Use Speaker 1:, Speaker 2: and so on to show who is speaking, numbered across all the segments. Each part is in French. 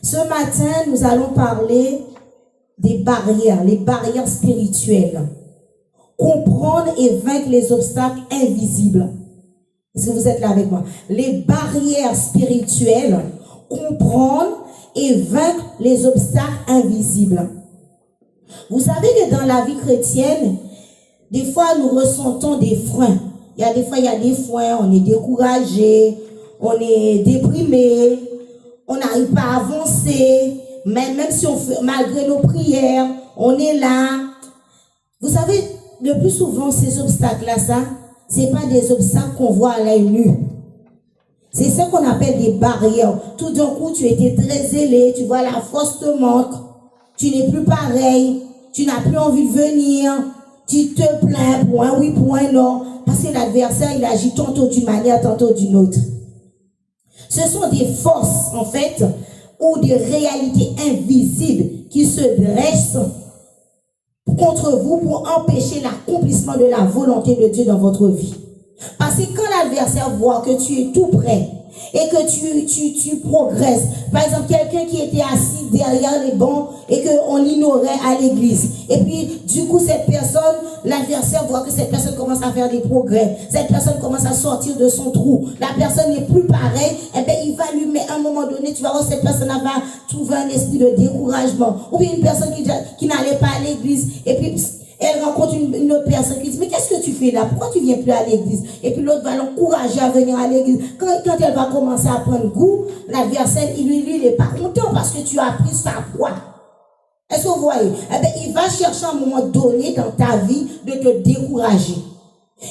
Speaker 1: Ce matin, nous allons parler des barrières, les barrières spirituelles. Comprendre et vaincre les obstacles invisibles. Est-ce que vous êtes là avec moi? Les barrières spirituelles, comprendre et vaincre les obstacles invisibles. Vous savez que dans la vie chrétienne, des fois nous ressentons des freins. Il y a des freins, on est découragé, on est déprimé, on n'arrive pas à avancer, même si on fait, malgré nos prières, on est là. Vous savez, le plus souvent, ces obstacles-là, c'est pas des obstacles qu'on voit à l'œil nu. C'est ce qu'on appelle des barrières. Tout d'un coup, tu étais très zélé, tu vois la force te manque, tu n'es plus pareil, tu n'as plus envie de venir, tu te plains pour un oui, pour un non, parce que l'adversaire, il agit tantôt d'une manière, tantôt d'une autre. Ce sont des forces, en fait, ou des réalités invisibles qui se dressent contre vous pour empêcher l'accomplissement de la volonté de Dieu dans votre vie. Parce que quand l'adversaire voit que tu es tout prêt et que tu progresses, par exemple quelqu'un qui était assis derrière les bancs et qu'on l'ignorait à l'église, et puis du coup cette personne, l'adversaire voit que cette personne commence à faire des progrès, cette personne commence à sortir de son trou, la personne n'est plus pareille, et bien il va lui mettre à un moment donné, tu vas voir cette personne va trouver un esprit de découragement, ou bien une personne qui n'allait pas à l'église, et puis elle rencontre une autre personne qui dit, mais qu'est-ce que tu fais là? Pourquoi tu viens plus à l'église? Et puis l'autre va l'encourager à venir à l'église. Quand elle va commencer à prendre goût, l'adversaire, il n'est pas content parce que tu as pris sa foi. Est-ce que vous voyez? Eh bien, il va chercher à un moment donné dans ta vie de te décourager.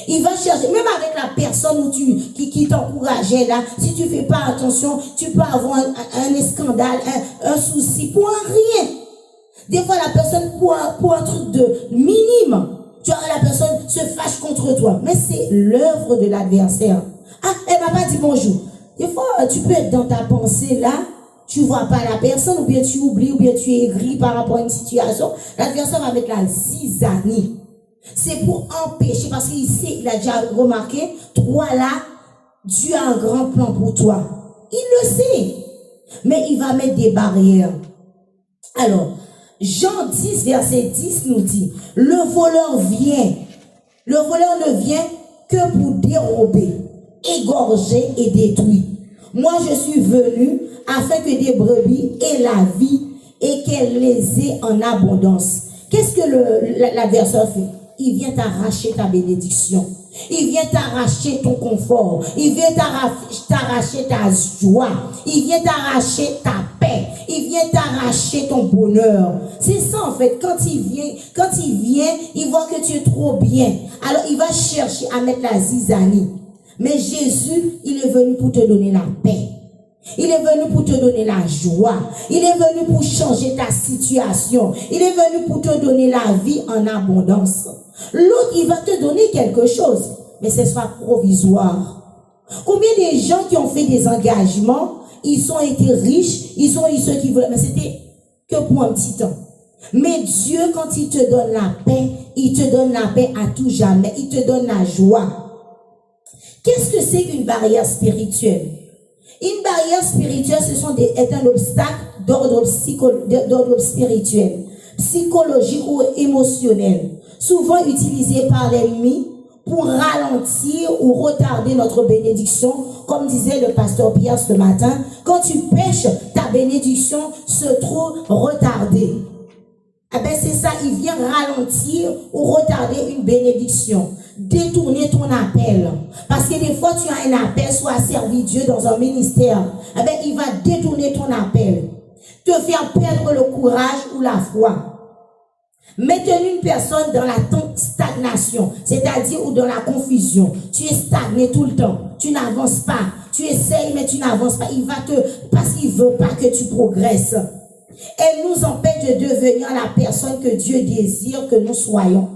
Speaker 1: Il va chercher, même avec la personne qui t'encourageait là, si tu ne fais pas attention, tu peux avoir un scandale, un souci pour rien. Des fois, la personne, pour un truc de minime, tu vois, la personne se fâche contre toi. Mais c'est l'œuvre de l'adversaire. Ah, elle m'a pas dit bonjour. Des fois, tu peux être dans ta pensée là, tu vois pas la personne, ou bien tu oublies, ou bien tu es aigri par rapport à une situation. L'adversaire va mettre la zizanie. C'est pour empêcher, parce qu'il sait, il a déjà remarqué, toi là, Dieu a un grand plan pour toi. Il le sait. Mais il va mettre des barrières. Alors, Jean 10, verset 10 nous dit, le voleur ne vient que pour dérober, égorger et détruire. Moi, je suis venu afin que des brebis aient la vie et qu'elle les ait en abondance. Qu'est-ce que l'adversaire fait? Il vient t'arracher ta bénédiction. Il vient t'arracher ton confort. Il vient t'arracher ta joie. Il vient t'arracher ta paix. Il vient t'arracher ton bonheur. C'est ça en fait. Quand il vient, il voit que tu es trop bien. Alors il va chercher à mettre la zizanie. Mais Jésus, il est venu pour te donner la paix. Il est venu pour te donner la joie. Il est venu pour changer ta situation. Il est venu pour te donner la vie en abondance. L'autre, il va te donner quelque chose, mais ce sera provisoire. Combien de gens qui ont fait des engagements, ils ont été riches, ils ont eu ce qu'ils voulaient, mais c'était que pour un petit temps. Mais Dieu, quand il te donne la paix, il te donne la paix à tout jamais. Il te donne la joie. Qu'est-ce que c'est qu'une barrière spirituelle? Une barrière spirituelle, est un obstacle d'ordre spirituel, psychologique ou émotionnel, souvent utilisé par l'ennemi pour ralentir ou retarder notre bénédiction, comme disait le pasteur Pierre ce matin. Quand tu pêches, ta bénédiction se trouve retardée. Eh bien, c'est ça, il vient ralentir ou retarder une bénédiction, détourner ton appel. Parce que des fois, tu as un appel, soit à servir Dieu dans un ministère. Eh bien, il va détourner ton appel, te faire perdre le courage ou la foi. Maintenir une personne dans la stagnation, c'est-à-dire ou dans la confusion. Tu es stagné tout le temps, tu n'avances pas. Tu essayes, mais tu n'avances pas. Parce qu'il ne veut pas que tu progresses. Elle nous empêche de devenir la personne que Dieu désire que nous soyons.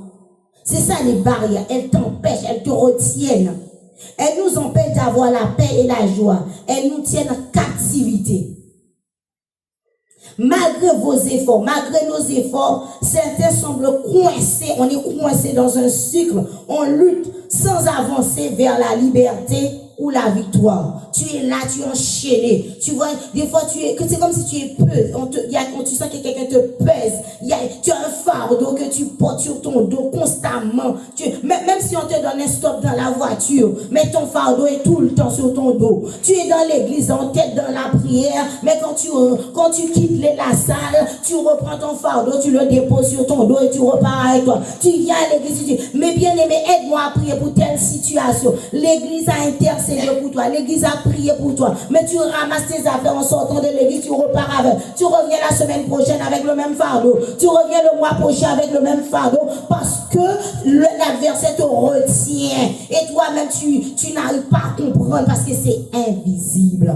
Speaker 1: C'est ça les barrières. Elles t'empêchent, elles te retiennent. Elles nous empêchent d'avoir la paix et la joie. Elles nous tiennent en captivité. Malgré vos efforts, malgré nos efforts, certains semblent coincés. On est coincé dans un cycle. On lutte sans avancer vers la liberté ou la victoire. Tu es là, tu es enchaîné. Tu vois, des fois, c'est comme si tu es pesé. Quand tu sens que quelqu'un te pèse, tu as un fardeau que tu portes sur ton dos constamment. Même si on te donne un stop dans la voiture, mais ton fardeau est tout le temps sur ton dos. Tu es dans l'église, en tête dans la prière, mais quand tu quittes la salle, tu reprends ton fardeau, tu le déposes sur ton dos et tu repars avec toi. Tu viens à l'église, tu dis, mais bien aimé, aide-moi à prier pour telle situation. L'église a intercédé pour toi, l'église a prié pour toi, mais tu ramasses tes affaires en sortant de l'église, tu repars avec. Tu reviens la semaine prochaine avec le même fardeau. Tu reviens le mois prochain avec le même fardeau parce que l'adversaire te retient. Et toi-même, tu n'arrives pas à comprendre parce que c'est invisible.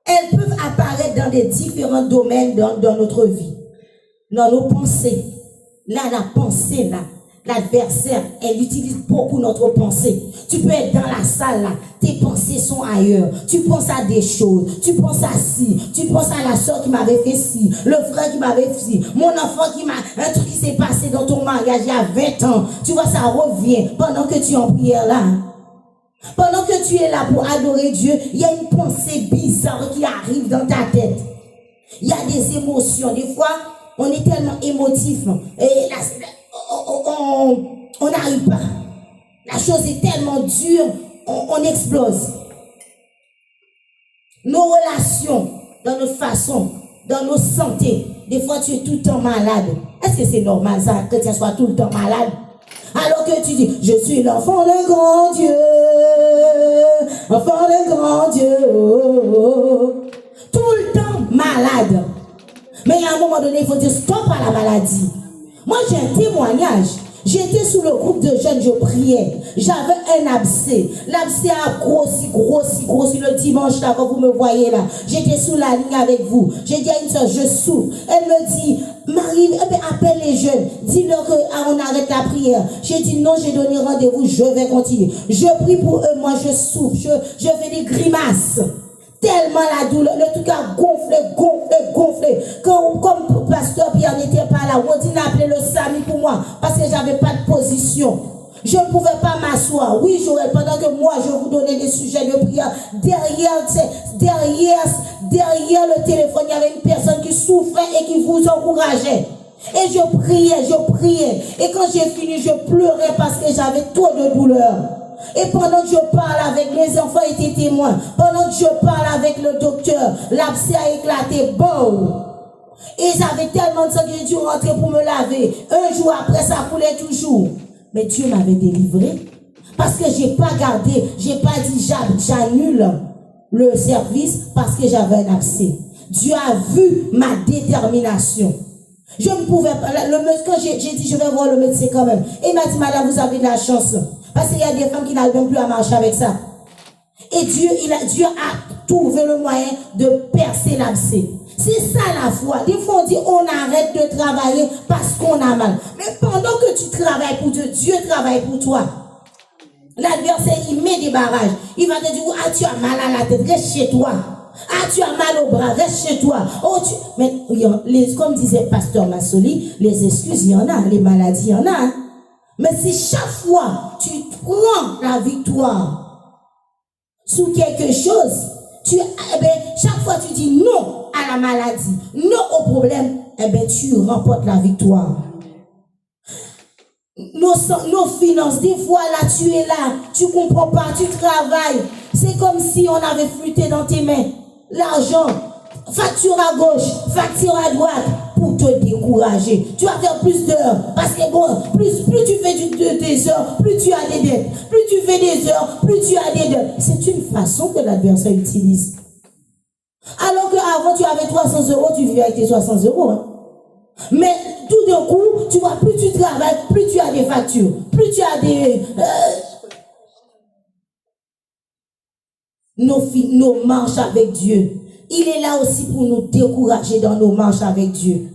Speaker 1: Elles peuvent apparaître dans des différents domaines dans notre vie. Dans nos pensées. Là, la pensée, là, l'adversaire, elle utilise beaucoup notre pensée. Tu peux être dans la salle, là, tes pensées sont ailleurs. Tu penses à des choses, tu penses à ci, tu penses à la soeur qui m'avait fait ci, le frère qui m'avait fait ci, mon enfant un truc qui s'est passé dans ton mariage il y a 20 ans. Tu vois, ça revient pendant que tu es en prière là. Pendant que tu es là pour adorer Dieu, il y a une pensée bizarre qui arrive dans ta tête. Il y a des émotions. Des fois, on est tellement émotif. Et là, on n'arrive pas. La chose est tellement dure, on explose. Nos relations, dans notre façon, dans nos santé. Des fois, tu es tout le temps malade. Est-ce que c'est normal ça, que tu sois tout le temps malade? Alors que tu dis, je suis l'enfant d'un grand Dieu, enfant d'un grand Dieu, tout le temps malade. Mais à un moment donné, il faut dire stop à la maladie. Moi, j'ai un témoignage. J'étais sous le groupe de jeunes, je priais. J'avais un abcès. L'abcès a grossi le dimanche là, quand vous me voyez là. J'étais sous la ligne avec vous. J'ai dit à une soeur, je souffre. Elle me dit, Marie, appelle les jeunes. Dis-leur qu'on arrête la prière. J'ai dit non, j'ai donné rendez-vous, je vais continuer. Je prie pour eux, moi je souffre. Je fais des grimaces. Tellement la douleur, le truc a gonflé. Comme pasteur Pierre n'était pas là, on dit d'appeler le Sami pour moi, parce que j'avais pas de position. Je ne pouvais pas m'asseoir. Oui, Joël, pendant que moi, je vous donnais des sujets de prière, derrière le téléphone, il y avait une personne qui souffrait et qui vous encourageait. Et je priais. Et quand j'ai fini, je pleurais parce que j'avais trop de douleur. Et pendant que je parle avec les enfants étaient témoins, pendant que je parle avec le docteur, l'abcès a éclaté, bon. Et j'avais tellement de sang que j'ai dû rentrer pour me laver. Un jour après, ça coulait toujours. Mais Dieu m'avait délivré. Parce que j'ai pas dit j'annule le service parce que j'avais un abcès. Dieu a vu ma détermination. Je ne pouvais pas, quand j'ai dit je vais voir le médecin quand même. Et il m'a dit, madame, vous avez de la chance. Parce qu'il y a des femmes qui n'arrivent même plus à marcher avec ça. Et Dieu a trouvé le moyen de percer l'abcès. C'est ça la foi. Des fois on dit on arrête de travailler parce qu'on a mal. Mais pendant que tu travailles pour Dieu, Dieu travaille pour toi. L'adversaire, il met des barrages. Il va te dire, ah tu as mal à la tête, reste chez toi. Ah tu as mal au bras, reste chez toi. Oh, mais comme disait Pasteur Massoli, les excuses, il y en a, les maladies, il y en a. Mais si chaque fois tu prends la victoire sous quelque chose, chaque fois tu dis non à la maladie, non au problème, tu remportes la victoire. Nos finances, des fois là, tu es là, tu comprends pas, tu travailles. C'est comme si on avait flûté dans tes mains. L'argent, facture à gauche, facture à droite, pour te décourager. Tu vas faire plus d'heures. Parce que bon, plus tu fais des heures, plus tu as des dettes. Plus tu fais des heures, plus tu as des dettes. C'est une façon que l'adversaire utilise. Alors qu'avant, tu avais 300 €, tu vivais avec tes 600 €. Hein. Mais tout d'un coup, tu vois, plus tu travailles, plus tu as des factures. Plus tu as des... Nos marches avec Dieu. Il est là aussi pour nous décourager dans nos marches avec Dieu.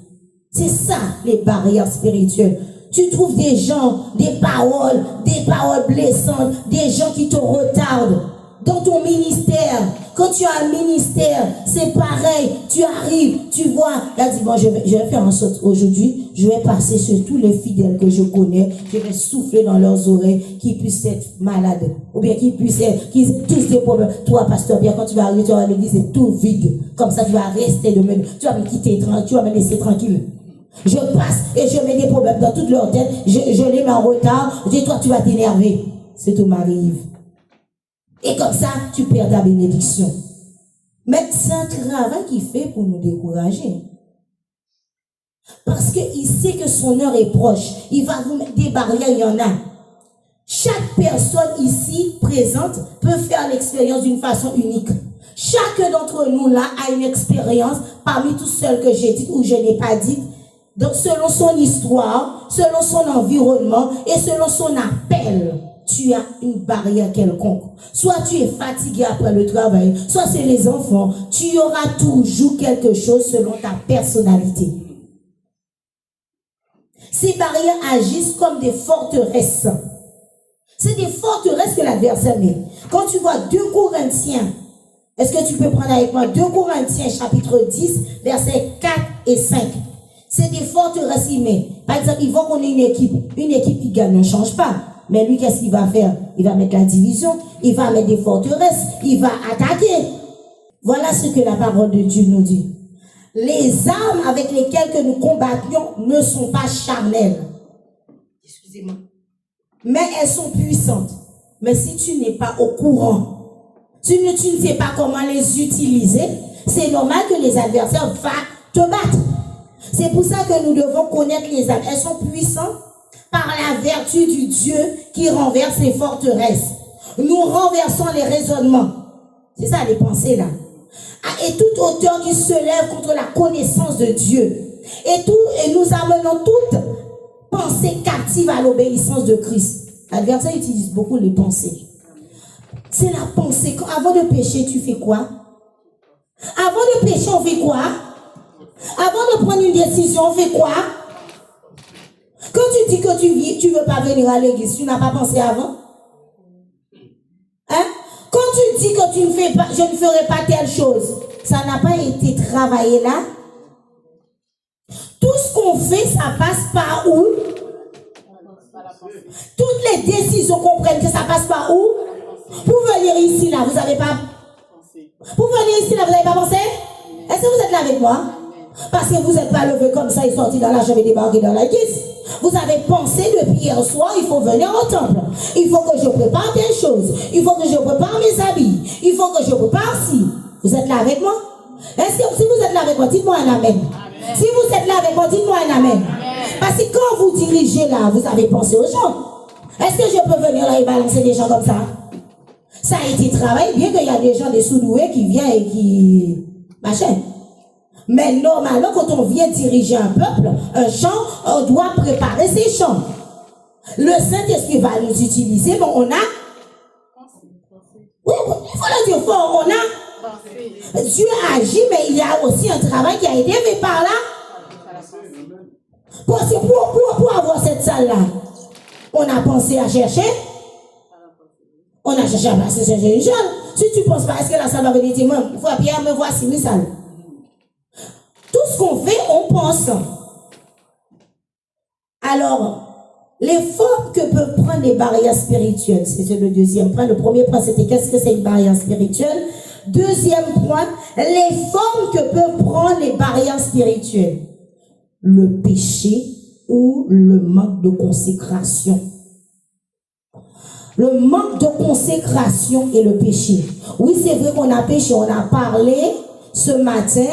Speaker 1: C'est ça, les barrières spirituelles. Tu trouves des gens, des paroles blessantes, des gens qui te retardent. Dans ton ministère, quand tu as un ministère, c'est pareil. Tu arrives, tu vois. Elle dit, bon, je vais faire en sorte aujourd'hui, je vais passer sur tous les fidèles que je connais, je vais souffler dans leurs oreilles, qu'ils puissent être malades, ou bien qu'ils aient tous des problèmes. Toi, pasteur Pierre, quand tu vas arriver à l'église, c'est tout vide. Comme ça, tu vas rester de même. Tu vas me quitter tranquille, tu vas me laisser tranquille. Je passe et je mets des problèmes dans toute leur tête, je les mets en retard, je dis, toi, tu vas t'énerver. C'est tout m'arrive. Et comme ça, tu perds ta bénédiction. Mais c'est un travail qu'il fait pour nous décourager. Parce qu'il sait que son heure est proche. Il va vous mettre des barrières, il y en a. Chaque personne ici présente peut faire l'expérience d'une façon unique. Chacun d'entre nous là a une expérience parmi tous celles que j'ai dites ou je n'ai pas dites. Donc selon son histoire, selon son environnement et selon son appel. Tu as une barrière quelconque. Soit tu es fatigué après le travail, soit c'est les enfants. Tu auras toujours quelque chose selon ta personnalité. Ces barrières agissent comme des forteresses. C'est des forteresses que l'adversaire met. Quand tu vois 2 Corinthiens, est-ce que tu peux prendre avec moi 2 Corinthiens chapitre 10, versets 4 et 5. C'est des forteresses qu'il met. Par exemple, il voit qu'on ait une équipe qui gagne, ne change pas. Mais lui, qu'est-ce qu'il va faire? Il va mettre la division, il va mettre des forteresses, il va attaquer. Voilà ce que la parole de Dieu nous dit. Les armes avec lesquelles que nous combattions ne sont pas charnelles. Excusez-moi. Mais elles sont puissantes. Mais si tu n'es pas au courant, tu ne sais pas comment les utiliser, c'est normal que les adversaires vont te battre. C'est pour ça que nous devons connaître les armes. Elles sont puissantes par la vertu du Dieu qui renverse les forteresses. Nous renversons les raisonnements. C'est ça les pensées là. Et toute hauteur qui se lève contre la connaissance de Dieu. Et nous amenons toute pensée captive à l'obéissance de Christ. L'adversaire utilise beaucoup les pensées. C'est la pensée. Avant de pécher, tu fais quoi? Avant de pécher, on fait quoi? Avant de prendre une décision, on fait quoi? Quand tu dis que tu veux pas venir à l'église, tu n'as pas pensé avant? Hein? Quand tu dis que je ne ferai pas telle chose, ça n'a pas été travaillé là? Tout ce qu'on fait, ça passe par où? Toutes les décisions qu'on prenne, que ça passe par où? Pour venir ici là, vous n'avez pas? Pour venir ici là, vous n'avez pas pensé? Est-ce que vous êtes là avec moi? Parce que vous n'êtes pas levé comme ça et sorti dans la chambre et débarqué dans la l'église. Vous avez pensé depuis hier soir, il faut venir au temple. Il faut que je prépare telle chose. Il faut que je prépare mes habits. Il faut que je prépare ci. Vous êtes là avec moi? Est-ce que si vous êtes là avec moi, dites-moi un amen. Si vous êtes là avec moi, dites-moi un amen. Parce que quand vous dirigez là, vous avez pensé aux gens. Est-ce que je peux venir là et balancer des gens comme ça? Ça a été travaillé, bien qu'il y a des gens, des sous-doués qui viennent et qui... machin. Mais normalement, quand on vient diriger un peuple, un champ, on doit préparer ses champs. Le Saint-Esprit va nous utiliser, mais on a... Oui, il faut le dire fort, on a... Dieu agit, mais il y a aussi un travail qui a été fait par là. Pour avoir cette salle-là, on a pensé à chercher. On a cherché à chercher une salle. Si tu ne penses pas, est-ce que la salle va venir dire, moi, Pierre, me voici une salle. Tout ce qu'on fait, on pense. Alors, les formes que peuvent prendre les barrières spirituelles, c'était le deuxième point. Le premier point, c'était qu'est-ce que c'est une barrière spirituelle? Deuxième point, les formes que peuvent prendre les barrières spirituelles. Le péché ou le manque de consécration. Le manque de consécration et le péché. Oui, c'est vrai qu'on a péché. On a parlé ce matin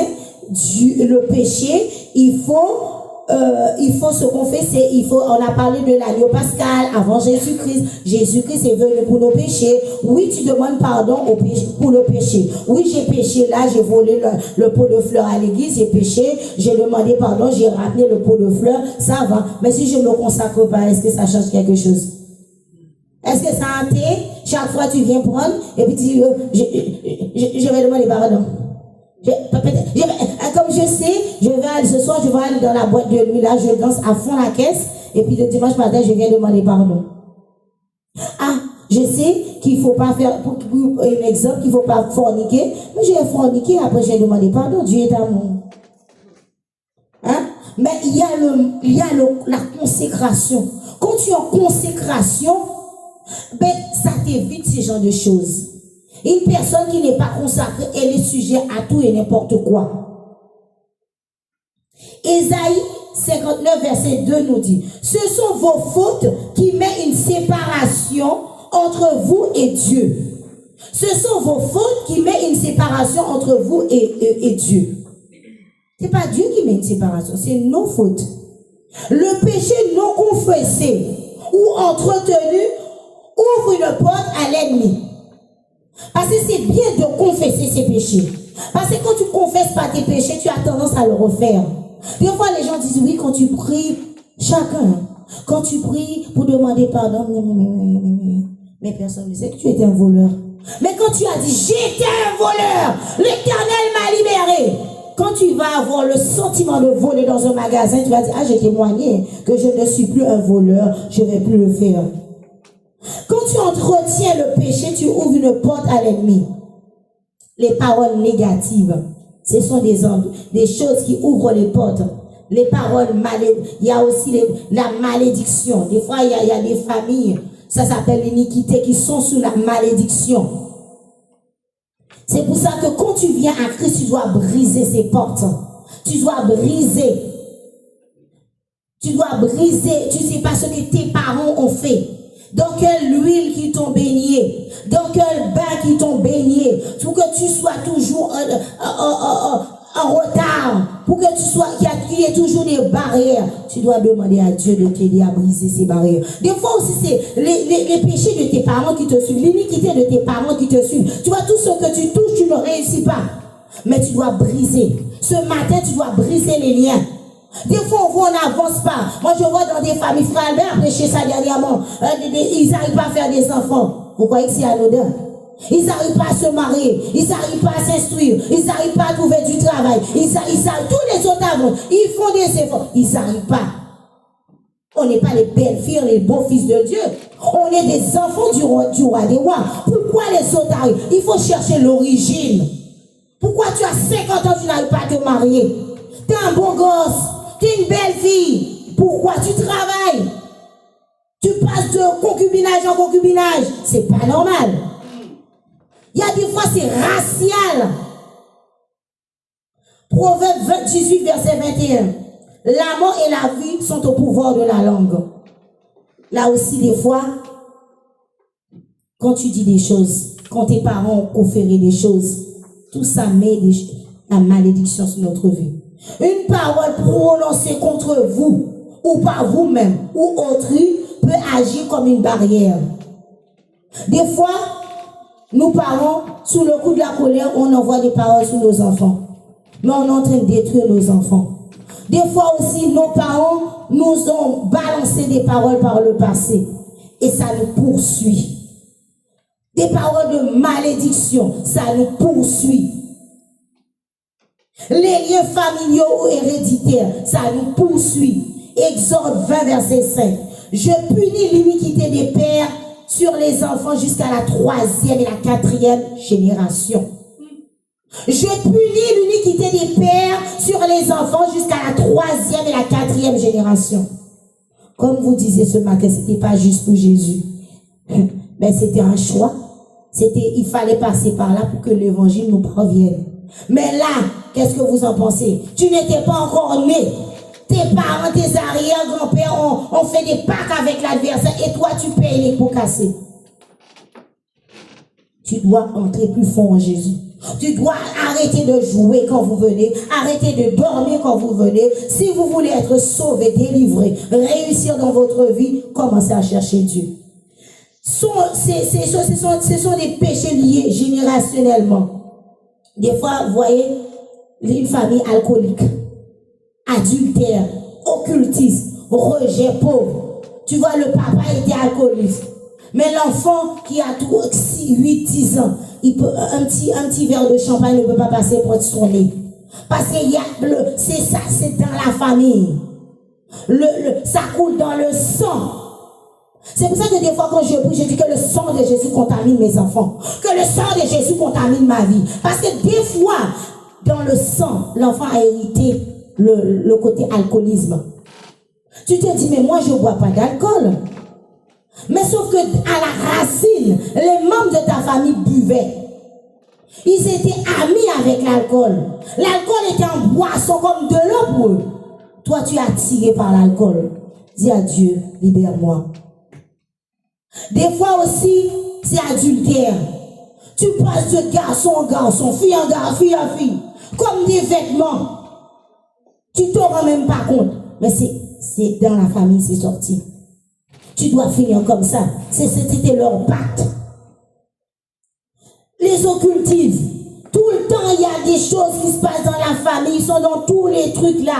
Speaker 1: le péché. Il faut se confesser. On a parlé de l'agneau pascal avant Jésus-Christ. Jésus-Christ est venu pour nos péchés. Oui, tu demandes pardon pour le péché. Oui, j'ai péché là, j'ai volé le pot de fleurs à l'église, j'ai péché, j'ai demandé pardon, j'ai ramené le pot de fleurs, ça va. Mais si je ne me consacre pas, est-ce que ça change quelque chose? Est-ce que ça a été? Chaque fois tu viens prendre et puis tu dis, je vais demander pardon. Comme je sais, ce soir je vais aller dans la boîte de nuit, là je danse à fond la caisse et puis le dimanche matin je viens demander pardon. Ah, Je sais qu'il ne faut pas faire, pour un exemple, qu'il ne faut pas forniquer. Mais j'ai forniqué, après j'ai demandé pardon, Dieu est amour. Hein? Mais il y a la consécration. Quand tu es en consécration, ben, ça t'évite ce genre de choses. Une personne qui n'est pas consacrée, elle est sujet à tout et n'importe quoi. Ésaïe 59, verset 2 nous dit, ce sont vos fautes qui mettent une séparation entre vous et Dieu. Ce sont vos fautes qui mettent une séparation entre vous et Dieu. C'est pas Dieu qui met une séparation, c'est nos fautes. Le péché non confessé ou entretenu ouvre une porte à l'ennemi. Parce que c'est bien de confesser ses péchés. Parce que quand tu ne confesses pas tes péchés, tu as tendance à le refaire. Des fois, les gens disent oui, quand tu pries, chacun, quand tu pries pour demander pardon, mais personne ne sait que tu étais un voleur. Mais quand tu as dit j'étais un voleur, l'Éternel m'a libéré. Quand tu vas avoir le sentiment de voler dans un magasin, tu vas dire, ah, j'ai témoigné que je ne suis plus un voleur, je ne vais plus le faire. Quand tu entretiens le péché, tu ouvres une porte à l'ennemi. Les paroles négatives, ce sont des choses qui ouvrent les portes. Les paroles il y a aussi la malédiction. Des fois, il y a des familles, ça s'appelle l'iniquité, qui sont sous la malédiction. C'est pour ça que quand tu viens à Christ, tu dois briser ces portes. Tu dois briser. Tu dois briser. Tu ne sais pas ce que tes parents ont fait. Dans quelle huile qui t'ont baigné. Dans quel bain qui t'ont baigné. Pour que tu sois toujours en retard. Pour que tu sois, qu'il y ait toujours des barrières. Tu dois demander à Dieu de t'aider à briser ces barrières. Des fois aussi, c'est les péchés de tes parents qui te suivent. L'iniquité de tes parents qui te suivent. Tu vois, tout ce que tu touches, tu ne réussis pas. Mais tu dois briser. Ce matin, tu dois briser les liens. Des fois, on voit, on n'avance pas. Moi, je vois dans des familles, frère Albert a prêché ça dernièrement. Ils n'arrivent pas à faire des enfants. Vous croyez que c'est anodin? Ils n'arrivent pas à se marier. Ils n'arrivent pas à s'instruire. Ils n'arrivent pas à trouver du travail. Tous les autres avant, ils font des efforts. Ils n'arrivent pas. On n'est pas les belles filles, les beaux fils de Dieu. On est des enfants du roi des rois. Pourquoi les autres arrivent? Il faut chercher l'origine. Pourquoi tu as 50 ans, tu n'arrives pas à te marier? Tu es un bon gosse. Tu es une belle fille. Pourquoi tu travailles? Tu passes de concubinage en concubinage. C'est pas normal. Il y a des fois, c'est racial. Proverbe 18, verset 21. La mort et la vie sont au pouvoir de la langue. Là aussi, des fois, quand tu dis des choses, quand tes parents ont conféré des choses, tout ça met la malédiction sur notre vie. Une parole prononcée contre vous, ou par vous-même, ou autrui, peut agir comme une barrière. Des fois, nous parents, sous le coup de la colère, on envoie des paroles sur nos enfants. Mais on est en train de détruire nos enfants. Des fois aussi, nos parents nous ont balancé des paroles par le passé. Et ça nous poursuit. Des paroles de malédiction, ça nous poursuit. Les liens familiaux ou héréditaires, ça nous poursuit. Exode 20, verset 5. Je punis l'iniquité des pères sur les enfants jusqu'à la 3e et la 4e génération. Je punis l'iniquité des pères sur les enfants jusqu'à la 3e et la 4e génération. Comme vous disiez ce matin, ce n'était pas juste pour Jésus. Mais c'était un choix. Il fallait passer par là pour que l'évangile nous parvienne. Mais là, qu'est-ce que vous en pensez? Tu n'étais pas encore né. Tes parents, tes arrière-grands-pères ont fait des pactes avec l'adversaire et toi, tu payes les pots cassés. Tu dois entrer plus fort en Jésus. Tu dois arrêter de jouer quand vous venez, arrêter de dormir quand vous venez. Si vous voulez être sauvé, délivré, réussir dans votre vie, commencez à chercher Dieu. Ce sont des péchés liés générationnellement. Des fois, vous voyez, une famille alcoolique, adultère, occultiste, rejet, pauvre. Tu vois, le papa était alcooliste. Mais l'enfant qui a 8-10 ans, un petit verre de champagne ne peut pas passer pour son nez. Parce que c'est ça, c'est dans la famille. Ça coule dans le sang. C'est pour ça que des fois quand je prie, je dis que le sang de Jésus contamine mes enfants. Que le sang de Jésus contamine ma vie. Parce que des fois, dans le sang, l'enfant a hérité le côté alcoolisme. Tu te dis, mais moi je ne bois pas d'alcool. Mais sauf que à la racine, les membres de ta famille buvaient. Ils étaient amis avec l'alcool. L'alcool était en boisson comme de l'eau pour eux. Toi, tu es attiré par l'alcool. Dis à Dieu, libère-moi. Des fois aussi, c'est adultère. Tu passes de garçon en garçon, fille en garçon, fille en fille, comme des vêtements. Tu t'en rends même pas compte. Mais c'est dans la famille, c'est sorti. Tu dois finir comme ça. C'était leur pacte. Les occultismes. Tout le temps, il y a des choses qui se passent dans la famille. Ils sont dans tous les trucs là.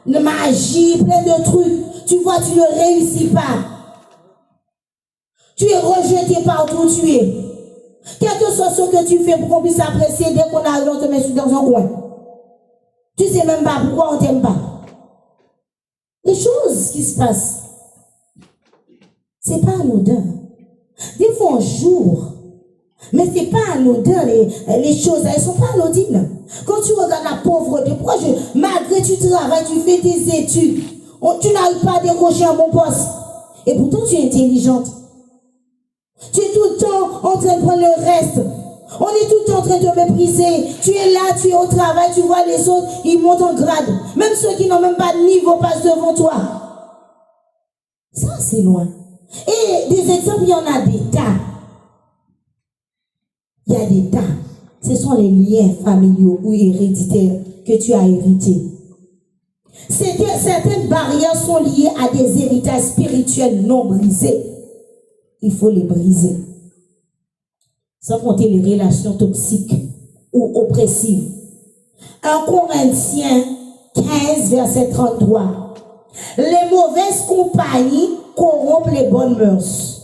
Speaker 1: La magie, plein de trucs. Tu vois, tu ne réussis pas. Tu es rejeté partout où tu es. Quel que soit ce que tu fais pour qu'on puisse apprécier, dès qu'on arrive, on te met dans un coin. Tu ne sais même pas pourquoi on ne t'aime pas. Les choses qui se passent, ce n'est pas anodin. Des fois, on joue. Mais ce n'est pas anodin, les choses, elles ne sont pas anodines. Quand tu regardes la pauvreté, pourquoi malgré tu travailles, tu fais tes études, tu n'arrives pas à décrocher un bon poste. Et pourtant, tu es intelligente. Tu es tout le temps en train de prendre le reste. On est tout le temps en train de mépriser. Tu es là, tu es au travail, tu vois les autres, ils montent en grade. Même ceux qui n'ont même pas de niveau passent devant toi. Ça, c'est loin. Et des exemples, il y en a des tas. Il y a des tas. Ce sont les liens familiaux ou héréditaires que tu as hérités. Certaines barrières sont liées à des héritages spirituels non brisés. Il faut les briser. Sans compter les relations toxiques ou oppressives. 1 Corinthiens 15, verset 33. Les mauvaises compagnies corrompent les bonnes mœurs.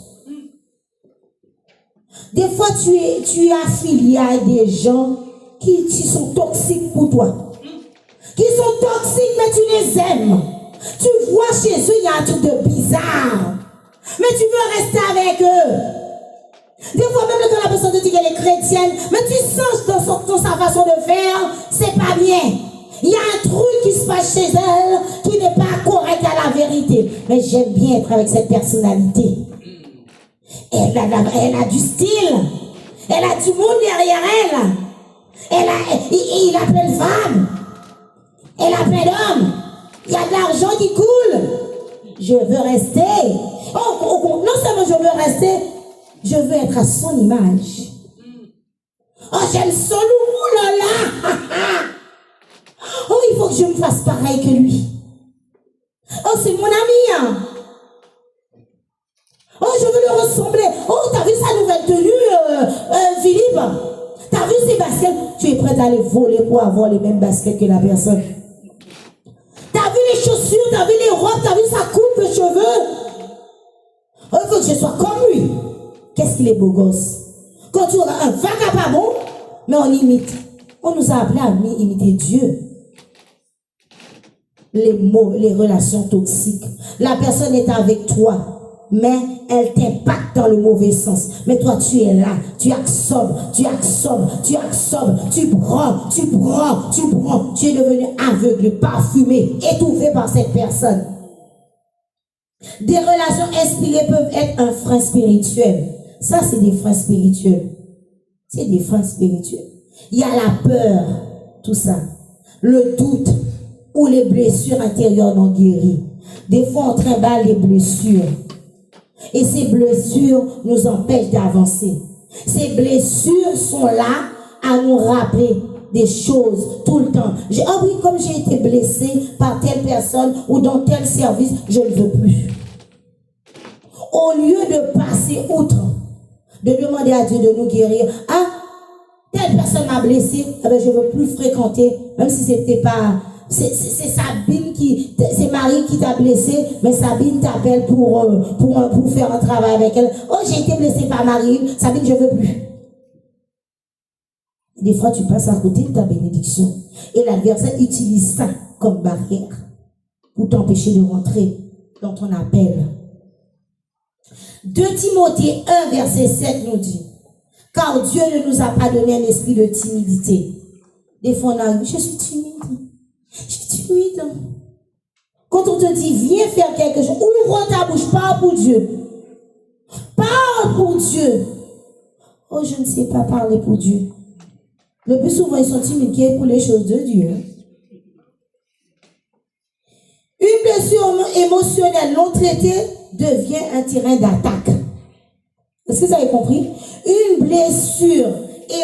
Speaker 1: Des fois, tu es affilié à des gens qui sont toxiques pour toi. Qui sont toxiques, mais tu les aimes. Tu vois chez eux, il y a un truc de bizarre. Mais tu veux rester avec eux. Des fois, même quand la personne te dit qu'elle est chrétienne, mais tu sens dans sa façon de faire, c'est pas bien. Il y a un truc qui se passe chez elle qui n'est pas correct à la vérité. Mais j'aime bien être avec cette personnalité. Elle a du style. Elle a du monde derrière elle. Il a plein de femmes. Elle a plein d'hommes. Il y a de l'argent qui coule. Je veux rester. Non seulement je veux rester, je veux être à son image. Oh, j'aime son loup. Oh là là. Oh, il faut que je me fasse pareil que lui. Oh, c'est mon ami. Oh, je veux le ressembler. Oh, t'as vu sa nouvelle tenue, Philippe? T'as vu ses baskets? Tu es prêt à aller voler pour avoir les mêmes baskets que la personne. T'as vu les chaussures, t'as vu les robes, t'as vu sa coupe de cheveux? Oh, il faut que je sois comme lui. Qu'est-ce qu'il est beau gosse? Quand tu auras un vagabond, mais on imite. On nous a appelés à imiter Dieu. Les mots, les relations toxiques. La personne est avec toi, mais elle t'impacte dans le mauvais sens. Mais toi, tu es là, tu absorbes, tu prends. Tu es devenu aveugle, parfumé, étouffé par cette personne. Des relations inspirées peuvent être un frein spirituel. Ça, c'est des freins spirituels. C'est des freins spirituels. Il y a la peur, tout ça. Le doute ou les blessures intérieures non guéries. Des fois, on trimballe les blessures. Et ces blessures nous empêchent d'avancer. Ces blessures sont là à nous rappeler des choses tout le temps. Ah oui, comme j'ai été blessée par telle personne ou dans tel service, je ne veux plus. Au lieu de passer outre, de demander à Dieu de nous guérir. Ah, telle personne m'a blessé, eh bien, je ne veux plus fréquenter, même si c'était pas... C'est Sabine c'est Marie qui t'a blessé, mais Sabine t'appelle pour faire un travail avec elle. Oh, j'ai été blessée par Marie, Sabine, je ne veux plus. Des fois, tu passes à côté de ta bénédiction. Et l'adversaire utilise ça comme barrière pour t'empêcher de rentrer dans ton appel. 2 Timothée 1, verset 7 nous dit, car Dieu ne nous a pas donné un esprit de timidité. Des fois, on arrive, je suis timide. Je suis timide. Quand on te dit, viens faire quelque chose, ouvre ta bouche, parle pour Dieu. Parle pour Dieu. Oh, je ne sais pas parler pour Dieu. Le plus souvent, ils sont timides pour les choses de Dieu. Une blessure émotionnelle non traitée devient un terrain d'attaque. Est-ce que vous avez compris? Une blessure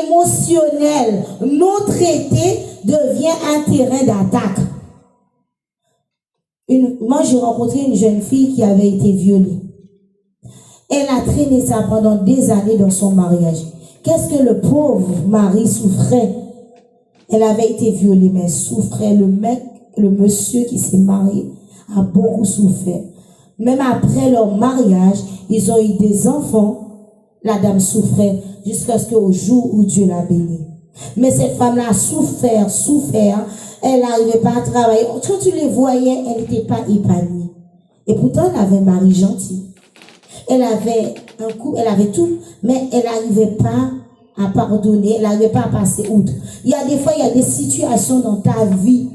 Speaker 1: émotionnelle non traitée devient un terrain d'attaque. Moi, j'ai rencontré une jeune fille qui avait été violée. Elle a traîné ça pendant des années dans son mariage. Qu'est-ce que le pauvre mari souffrait? Elle avait été violée, mais elle souffrait. Le monsieur qui s'est marié a beaucoup souffert. Même après leur mariage, ils ont eu des enfants. La dame souffrait jusqu'à ce qu'au jour où Dieu l'a bénie. Mais cette femme-là a souffert. Elle n'arrivait pas à travailler. Quand tu les voyais, elle n'était pas épanouie. Et pourtant, elle avait un mari gentil. Elle avait un coup, elle avait tout, mais elle n'arrivait pas à pardonner, elle n'arrivait pas à passer outre. Il y a des fois, il y a des situations dans ta vie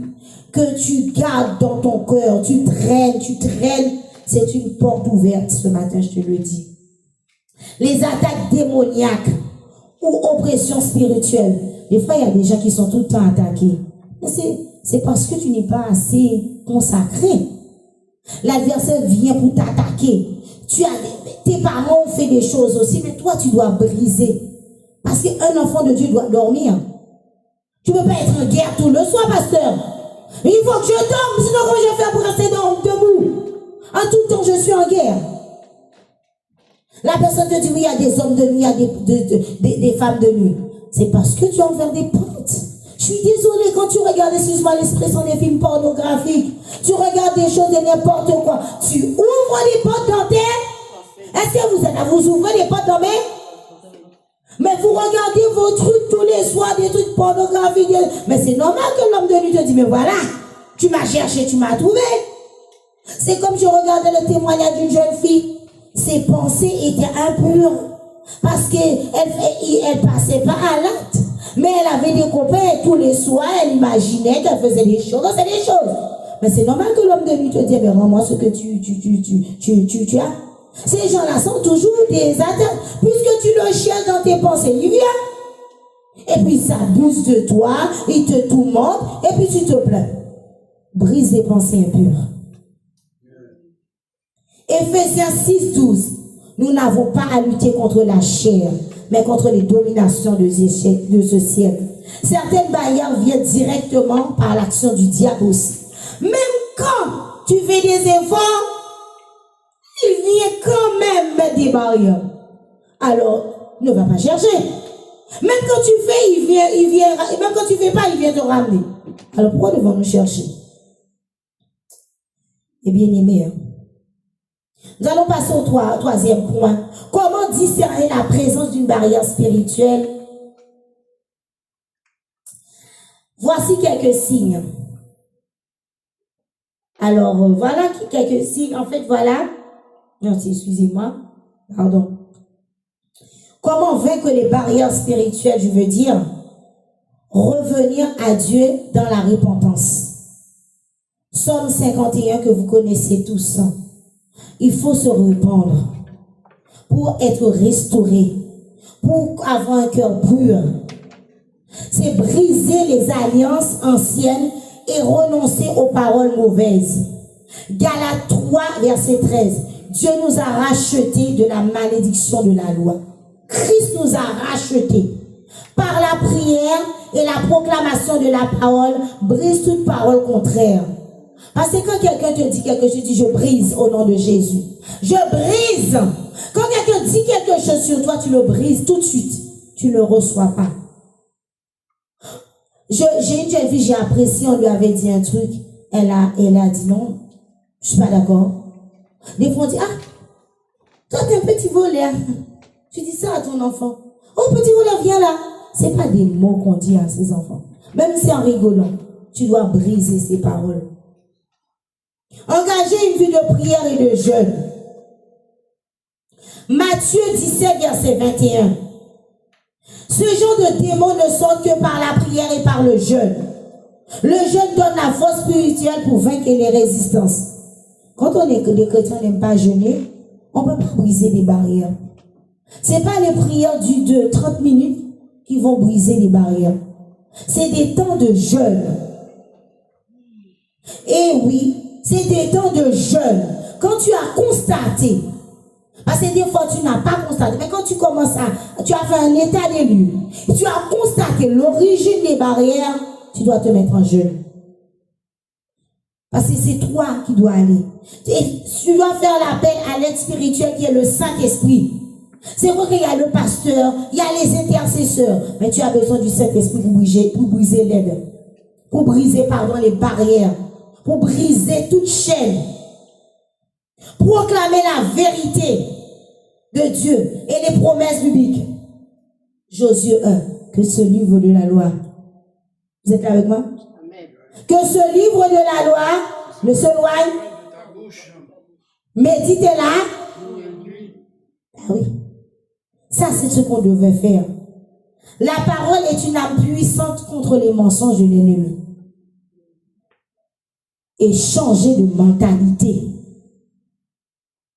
Speaker 1: que tu gardes dans ton cœur, tu traînes. C'est une porte ouverte ce matin, je te le dis. Les attaques démoniaques ou oppression spirituelle. Des fois, il y a des gens qui sont tout le temps attaqués. Mais c'est parce que tu n'es pas assez consacré. L'adversaire vient pour t'attaquer. Tes parents ont fait des choses aussi, mais toi, tu dois briser. Parce qu'un enfant de Dieu doit dormir. Tu ne peux pas être en guerre tout le soir, pasteur. Il faut que je dorme, sinon comment je vais faire pour rester debout? En tout temps, je suis en guerre. La personne te dit, oui, il y a des hommes de nuit, il y a des femmes de nuit. C'est parce que tu as ouvert des portes. Je suis désolée, quand tu regardes, excuse-moi l'expression, des films pornographiques, tu regardes des choses de n'importe quoi, tu ouvres les portes dans tes... Est-ce que vous ouvrez les portes dans mes... Mais vous regardez vos trucs tous les soirs, des trucs pornographiques. Mais c'est normal que l'homme de nuit te dit, mais voilà, tu m'as cherché, tu m'as trouvé. C'est comme je regardais le témoignage d'une jeune fille. Ses pensées étaient impures. Parce qu'elle passait pas à l'acte. Mais elle avait des copains et tous les soirs, elle imaginait qu'elle faisait des choses. C'est des choses. Mais c'est normal que l'homme de nuit te dise, mais rends-moi ce que tu as. Ces gens-là sont toujours des attaques. Puisque tu le cherches dans tes pensées, il vient. Et puis il s'abuse de toi, il te tourmente, et puis tu te plains. Brise les pensées impures. Éphésiens 6:12. Nous n'avons pas à lutter contre la chair, mais contre les dominations de ce siècle. Certaines barrières viennent directement par l'action du diable aussi. Même quand tu fais des efforts, il vient quand même mettre des barrières. Alors, ne va pas chercher. Même quand tu fais, il vient, même quand tu fais pas, il vient te ramener. Alors, pourquoi devons-nous chercher? Et bien aimé, nous allons passer au troisième point. Comment discerner la présence d'une barrière spirituelle? Voici quelques signes. Alors, voilà quelques signes. En fait, voilà. Non, excusez-moi. Pardon. Comment vaincre les barrières spirituelles? Je veux dire, revenir à Dieu dans la repentance. Psaume 51 que vous connaissez tous. Il faut se répandre pour être restauré, pour avoir un cœur pur. C'est briser les alliances anciennes et renoncer aux paroles mauvaises. Galates 3, verset 13. Dieu nous a rachetés de la malédiction de la loi. Christ nous a rachetés. Par la prière et la proclamation de la parole, brise toute parole contraire. Parce que quand quelqu'un te dit quelque chose, je brise au nom de Jésus. Je brise. Quand quelqu'un dit quelque chose sur toi, tu le brises tout de suite. Tu ne le reçois pas. J'ai une jeune fille, j'ai apprécié, on lui avait dit un truc. Elle a dit non, je suis pas d'accord. Des fois on dit, ah, toi t'es un petit voleur. Tu dis ça à ton enfant. Oh petit voleur, viens là. C'est pas des mots qu'on dit à ses enfants. Même si c'est en rigolant, tu dois briser ces paroles. Engager une vie de prière et de jeûne. Matthieu 17, verset 21. Ce genre de démons ne sortent que par la prière et par le jeûne. Le jeûne donne la force spirituelle pour vaincre les résistances. Quand on est des chrétiens, on n'aime pas jeûner, on ne peut pas briser les barrières. Ce n'est pas les prières de 30 minutes qui vont briser les barrières. C'est des temps de jeûne. Et oui, c'est des temps de jeûne. Quand tu as constaté, parce que des fois tu n'as pas constaté, mais quand tu commences tu as fait un état des lieux, tu as constaté l'origine des barrières, tu dois te mettre en jeûne. Parce que c'est toi qui dois aller. Et tu dois faire l'appel à l'aide spirituelle qui est le Saint-Esprit. C'est vrai qu'il y a le pasteur, il y a les intercesseurs, mais tu as besoin du Saint-Esprit pour briser l'aide, pour briser, les barrières, pour briser toute chaîne, proclamer la vérité de Dieu et les promesses bibliques. Josué 1, que ce livre de la loi, vous êtes là avec moi? Amen. Que ce livre de la loi ne s'éloigne, méditez-la. Ah oui. Ça, c'est ce qu'on devait faire. La parole est une arme puissante contre les mensonges de l'ennemi. Et changer de mentalité.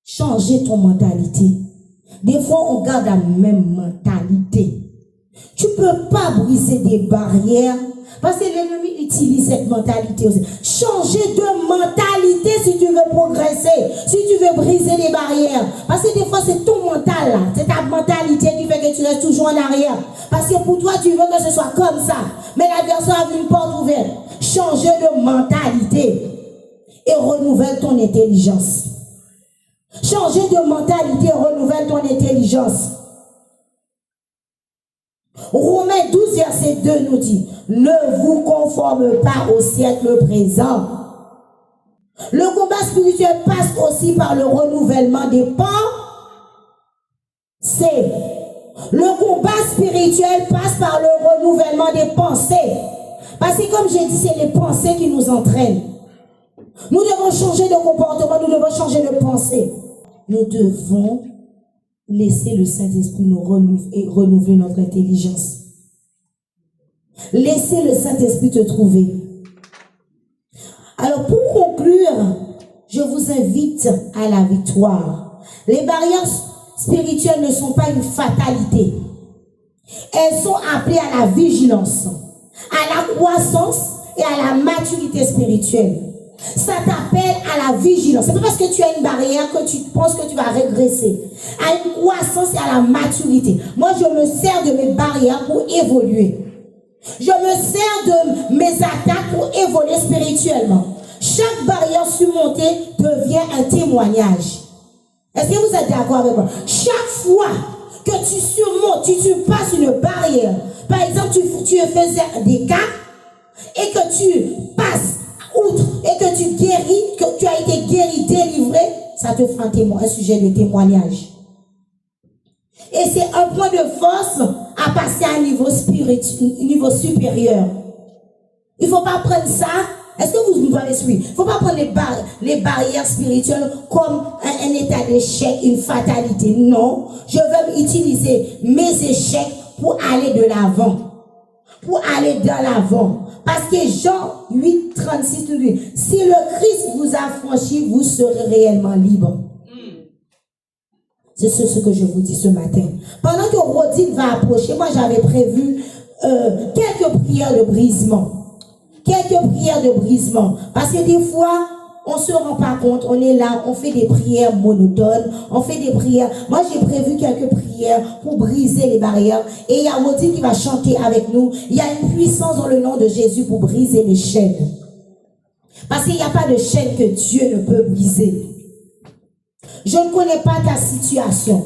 Speaker 1: Changer ton mentalité. Des fois, on garde la même mentalité. Tu ne peux pas briser des barrières parce que l'ennemi utilise cette mentalité aussi. Changer de mentalité si tu veux progresser, si tu veux briser les barrières. Parce que des fois, c'est ton mental là, c'est ta mentalité qui fait que tu restes toujours en arrière. Parce que pour toi, tu veux que ce soit comme ça. Mais l'adversaire a une porte ouverte. Changer de mentalité et renouvelle ton intelligence. Changer de mentalité et renouvelle ton intelligence. Romains 12, verset 2 nous dit, ne vous conformez pas au siècle présent. Le combat spirituel passe aussi par le renouvellement des pensées. Le combat spirituel passe par le renouvellement des pensées. Parce que comme j'ai dit, c'est les pensées qui nous entraînent. Nous devons changer de comportement, nous devons changer de pensée. Nous devons laisser le Saint-Esprit nous renouveler notre intelligence. Laissez le Saint-Esprit te trouver. Alors pour conclure, je vous invite à la victoire. Les barrières spirituelles ne sont pas une fatalité. Elles sont appelées à la vigilance, à la croissance et à la maturité spirituelle. Ça t'appelle à la vigilance. C'est pas parce que tu as une barrière que tu penses que tu vas régresser. À une croissance et à la maturité. Moi, je me sers de mes barrières pour évoluer. Je me sers de mes attaques pour évoluer spirituellement. Chaque barrière surmontée devient un témoignage. Est-ce que vous êtes d'accord avec moi? Chaque fois que tu surmontes, tu passes une barrière. Par exemple, tu faisais des cas et que tu passes outre et que tu guéris, que tu as été guéri, délivré, ça te fera un sujet de témoignage. Et c'est un point de force à passer à un niveau supérieur. Il ne faut pas prendre ça. Est-ce que vous m'avez suivi? Il ne faut pas prendre les barrières spirituelles comme un état d'échec, une fatalité. Non, je veux utiliser mes échecs pour aller de l'avant. Pour aller de l'avant. Parce que Jean 8, 36 nous dit, si le Christ vous a franchi, vous serez réellement libre. C'est ce que je vous dis ce matin. Pendant que Rodine va approcher, moi j'avais prévu quelques prières de brisement. Quelques prières de brisement. Parce que des fois, on ne se rend pas compte, on est là, on fait des prières monotones, on fait des prières. Moi j'ai prévu quelques prières pour briser les barrières. Et il y a Rodine qui va chanter avec nous. Il y a une puissance dans le nom de Jésus pour briser les chaînes. Parce qu'il n'y a pas de chaîne que Dieu ne peut briser. Je ne connais pas ta situation.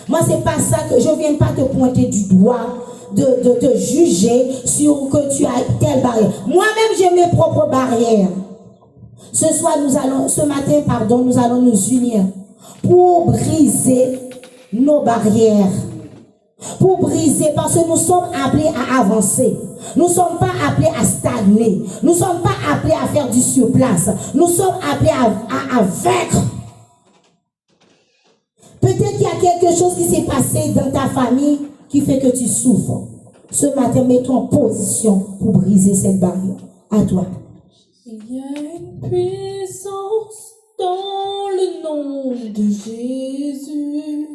Speaker 1: Moi, c'est pas ça que je ne viens pas te pointer du doigt, de te juger sur que tu as telle barrière. Moi-même, j'ai mes propres barrières. Ce matin, nous allons nous unir pour briser nos barrières. Pour briser, parce que nous sommes appelés à avancer. Nous ne sommes pas appelés à stagner. Nous ne sommes pas appelés à faire du surplace. Nous sommes appelés à vaincre. Peut-être qu'il y a quelque chose qui s'est passé dans ta famille qui fait que tu souffres. Ce matin, mets-toi en position pour briser cette barrière. À toi.
Speaker 2: Il y a une puissance dans le nom de Jésus.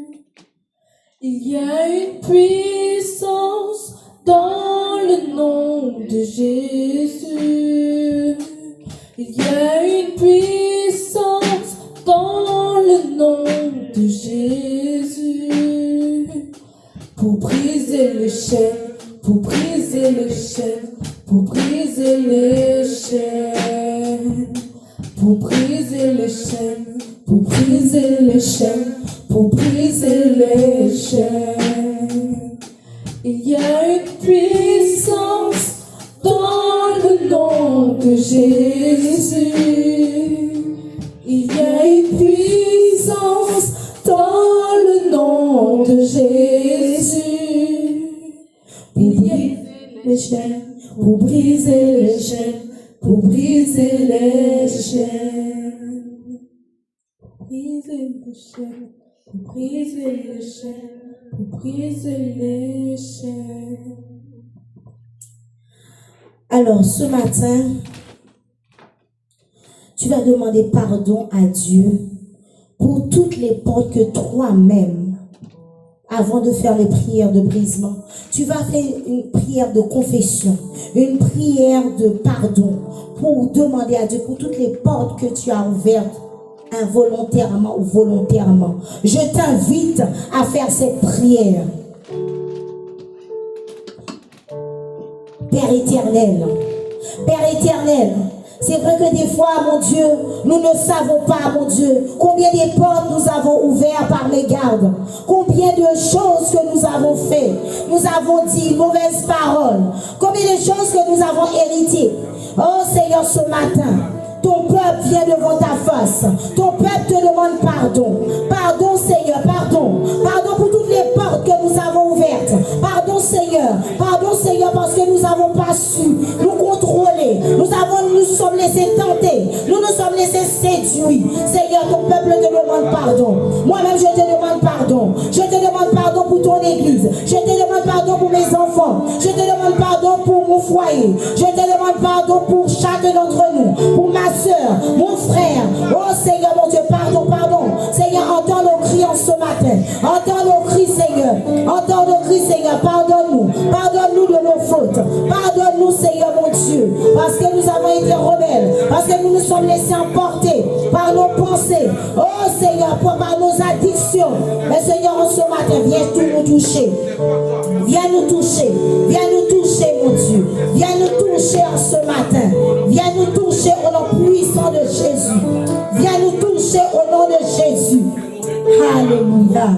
Speaker 2: Il y a une puissance dans le nom de Jésus. Il y a une puissance dans le nom de Jésus. Pour briser les chaînes, pour briser les chaînes, pour briser les chaînes, pour briser les chaînes, pour briser les chaînes, pour briser les chaînes. Il y a une puissance dans le nom de Jésus. Il y a une puissance dans le nom de Jésus. Pour briser les chaînes, pour briser les chaînes, pour briser les chaînes. Briser les chaînes, pour briser les chaînes, pour briser les chaînes.
Speaker 1: Alors, ce matin, tu vas demander pardon à Dieu pour toutes les portes que toi-même, avant de faire les prières de brisement, tu vas faire une prière de confession, une prière de pardon pour demander à Dieu pour toutes les portes que tu as ouvertes involontairement ou volontairement. Je t'invite à faire cette prière. Père éternel, c'est vrai que des fois, mon Dieu, nous ne savons pas, mon Dieu, combien de portes nous avons ouvertes par mégarde, combien de choses que nous avons fait, nous avons dit mauvaises paroles, combien de choses que nous avons héritées. Oh Seigneur, ce matin, ton peuple vient devant ta face. Ton peuple te demande pardon. Pardon, Seigneur, pardon. Pardon pour toutes les portes que nous avons ouvertes. Pardon, Seigneur. Pardon, Seigneur, parce que nous n'avons pas su nous contrôler. Nous sommes laissés tenter. Nous nous sommes laissés séduire. Seigneur, ton peuple te demande pardon. Moi-même, je te demande pardon. Je te demande pardon pour ton église. Je te demande pardon pour mes enfants. Je te demande pardon pour mon foyer. Je te demande pardon pour chacun d'entre nous. Pour ma soeur, mon frère. Oh Seigneur, mon Dieu, pardon, pardon. Seigneur, entends nos cris en ce matin. Entends nos cris, Seigneur. Entends nos cris, Seigneur. Pardonne-nous. Pardonne-nous de nos fautes. Pardonne-nous, Seigneur, mon Dieu. Parce que nous avons été rebelles. Parce que nous nous sommes laissés emporter par nos pensées. Oh Seigneur, par nos addictions. Mais Seigneur, en ce matin, viens tout nous toucher. Viens nous toucher. Viens nous toucher, mon Dieu. Viens nous toucher en ce matin. Viens nous toucher au nom puissant de Jésus. Viens nous toucher au nom de Jésus. Alléluia.